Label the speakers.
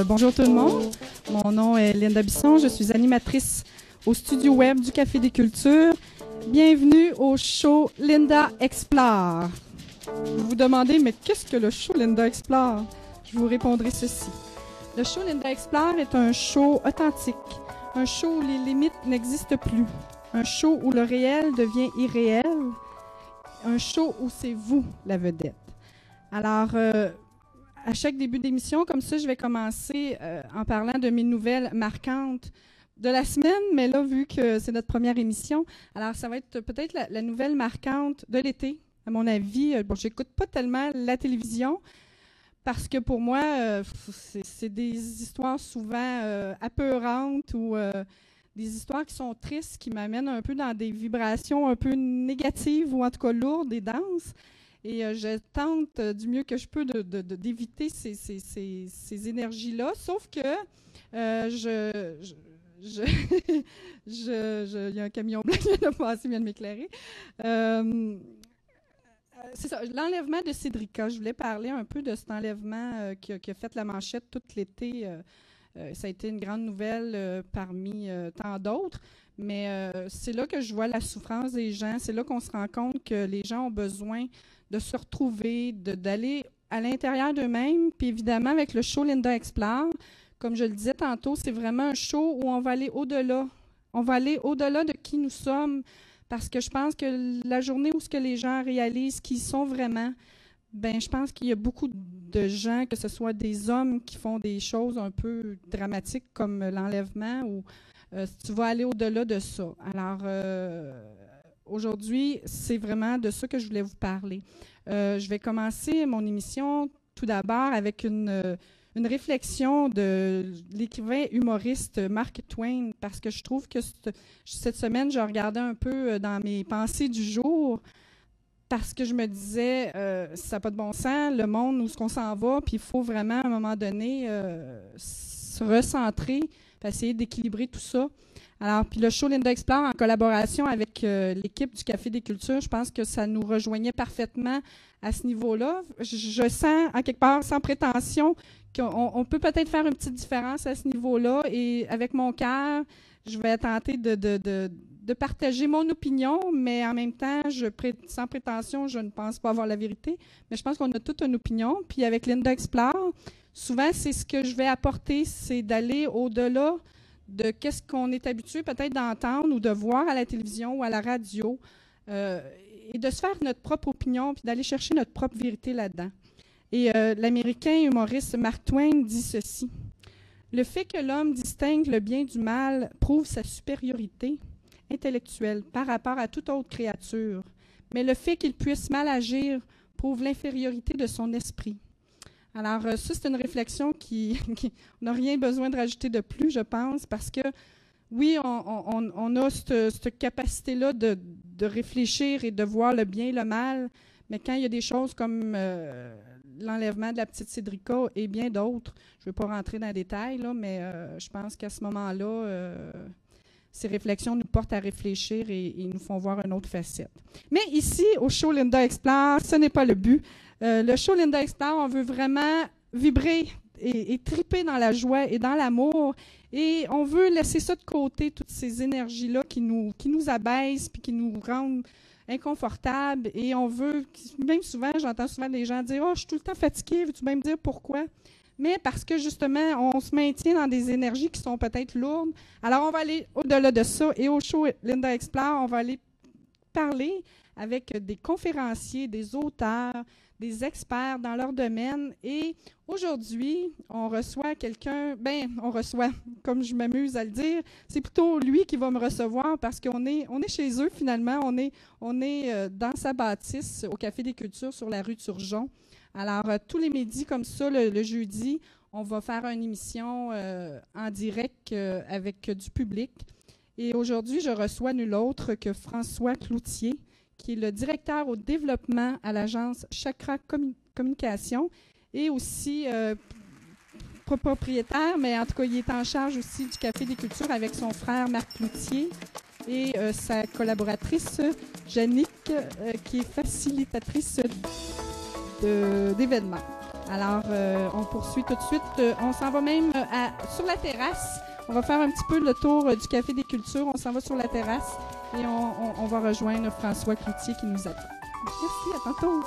Speaker 1: Bonjour tout le monde. Mon nom est Linda Bisson. Je suis animatrice au studio web du Café des Cultures. Bienvenue au show Linda Explore. Vous vous demandez, mais qu'est-ce que le show Linda Explore? Je vous répondrai ceci. Le show Linda Explore est un show authentique, un show où les limites n'existent plus, un show où le réel devient irréel, un show où c'est vous la vedette. Alors, à chaque début d'émission, comme ça, je vais commencer en parlant de mes nouvelles marquantes de la semaine, mais là, vu que c'est notre première émission, alors ça va être peut-être la nouvelle marquante de l'été, à mon avis. Bon, j'écoute pas tellement la télévision, parce que pour moi, c'est des histoires souvent apeurantes ou des histoires qui sont tristes, qui m'amènent un peu dans des vibrations un peu négatives ou en tout cas lourdes et denses. Et je tente du mieux que je peux d'éviter ces énergies-là, sauf que il y a un camion blanc qui vient de passer, vient de m'éclairer. C'est ça, l'enlèvement de Cédrica. Je voulais parler un peu de cet enlèvement qui a fait la manchette tout l'été. Ça a été une grande nouvelle parmi tant d'autres. Mais c'est là que je vois la souffrance des gens. C'est là qu'on se rend compte que les gens ont besoin de se retrouver, d'aller à l'intérieur d'eux-mêmes. Puis évidemment, avec le show Linda Explore, comme je le disais tantôt, c'est vraiment un show où on va aller au-delà. On va aller au-delà de qui nous sommes. Parce que je pense que la journée où ce que les gens réalisent qui ils sont vraiment, ben je pense qu'il y a beaucoup de gens, que ce soit des hommes qui font des choses un peu dramatiques comme l'enlèvement, ou tu vas aller au-delà de ça. Alors, aujourd'hui, c'est vraiment de ça que je voulais vous parler. Je vais commencer mon émission tout d'abord avec une réflexion de l'écrivain humoriste Mark Twain, parce que je trouve que cette semaine, je regardais un peu dans mes pensées du jour, parce que je me disais, ça n'a pas de bon sens, le monde, où est-ce qu'on s'en va, puis il faut vraiment, à un moment donné, se recentrer, puis essayer d'équilibrer tout ça. Alors, puis le show Linda Explore, en collaboration avec l'équipe du Café des Cultures, je pense que ça nous rejoignait parfaitement à ce niveau-là. Je sens, en quelque part, sans prétention, qu'on peut peut-être faire une petite différence à ce niveau-là. Et avec mon cœur, je vais tenter de partager mon opinion, mais en même temps, sans prétention, je ne pense pas avoir la vérité. Mais je pense qu'on a toute une opinion. Puis avec Linda Explore, souvent, c'est ce que je vais apporter, c'est d'aller au-delà de qu'est-ce qu'on est habitué peut-être d'entendre ou de voir à la télévision ou à la radio, et de se faire notre propre opinion, puis d'aller chercher notre propre vérité là-dedans. Et l'Américain humoriste Mark Twain dit ceci: « Le fait que l'homme distingue le bien du mal prouve sa supériorité intellectuelle par rapport à toute autre créature, mais le fait qu'il puisse mal agir prouve l'infériorité de son esprit. » Alors, ça, c'est une réflexion on n'a rien besoin de rajouter de plus, je pense, parce que, oui, on a cette capacité-là de réfléchir et de voir le bien et le mal, mais quand il y a des choses comme l'enlèvement de la petite Cédrica et bien d'autres, je ne veux pas rentrer dans les détails, là, mais je pense qu'à ce moment-là, ces réflexions nous portent à réfléchir et nous font voir une autre facette. Mais ici, au show Linda Explore, ce n'est pas le but. Le show Linda Explore, on veut vraiment vibrer et triper dans la joie et dans l'amour. Et on veut laisser ça de côté, toutes ces énergies-là qui nous abaissent puis qui nous rendent inconfortables. Et on veut, même souvent, j'entends souvent des gens dire « Oh, je suis tout le temps fatiguée, veux-tu même me dire pourquoi? » Mais parce que, justement, on se maintient dans des énergies qui sont peut-être lourdes. Alors, on va aller au-delà de ça. Et au show Linda Explore, on va aller parler avec des conférenciers, des auteurs, des experts dans leur domaine. Et aujourd'hui, on reçoit quelqu'un, comme je m'amuse à le dire, c'est plutôt lui qui va me recevoir parce qu'on est chez eux finalement, on est dans sa bâtisse au Café des Cultures sur la rue Turgeon. Alors, tous les midis comme ça, le jeudi, on va faire une émission en direct avec du public. Et aujourd'hui, je reçois nul autre que François Cloutier, qui est le directeur au développement à l'agence Chakra Communication et aussi propriétaire, mais en tout cas, il est en charge aussi du Café des Cultures avec son frère Marc Cloutier et sa collaboratrice Jannick, qui est facilitatrice d'événements. Alors, on poursuit tout de suite. On s'en va même sur la terrasse. On va faire un petit peu le tour du Café des Cultures. On s'en va sur la terrasse et on va rejoindre François Cloutier qui nous attend. Merci, à tantôt.